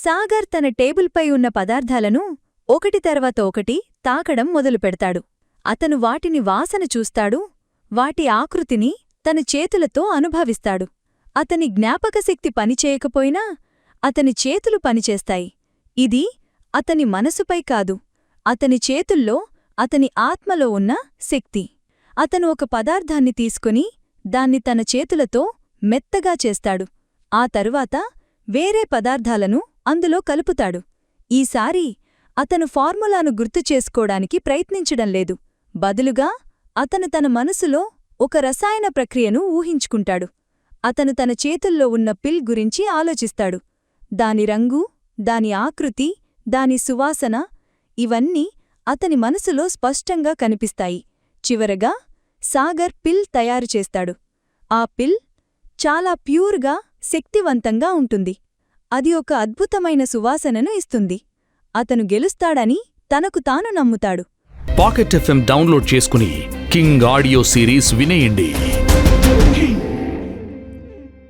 సాగర్ తన టేబుల్పై ఉన్న పదార్థాలను ఒకటి తర్వాత ఒకటి తాకడం మొదలుపెడతాడు. అతను వాటిని వాసన చూస్తాడు, వాటి ఆకృతిని తన చేతులతో అనుభవిస్తాడు. అతని జ్ఞాపకశక్తి పనిచేయకపోయినా అతని చేతులు పనిచేస్తాయి. ఇది అతని మనసుపై కాదు, అతని చేతుల్లో, అతని ఆత్మలో ఉన్న శక్తి. అతను ఒక పదార్థాన్ని తీసుకుని దాన్ని తన చేతులతో మెత్తగా చేస్తాడు. ఆ తరువాత వేరే పదార్థాలను అందులో కలుపుతాడు. ఈసారి అతను ఫార్ములాను గుర్తుచేసుకోడానికి ప్రయత్నించడం లేదు. బదులుగా అతను తన మనసులో ఒక రసాయన ప్రక్రియను ఊహించుకుంటాడు. అతను తన చేతుల్లో ఉన్న పిల్ గురించి ఆలోచిస్తాడు. దాని రంగు, దాని ఆకృతి, దాని సువాసన ఇవన్నీ అతని మనసులో స్పష్టంగా కనిపిస్తాయి. చివరగా సాగర్ పిల్ తయారుచేస్తాడు. ఆ పిల్ చాలా ప్యూర్గా, శక్తివంతంగా ఉంటుంది. అది ఒక అద్భుతమైన సువాసనను ఇస్తుంది. అతను గెలుస్తాడని తనకు తాను నమ్ముతాడు. పాకెట్ FM డౌన్లోడ్ చేసుకుని కింగ్ ఆడియో సిరీస్ వినేయండి.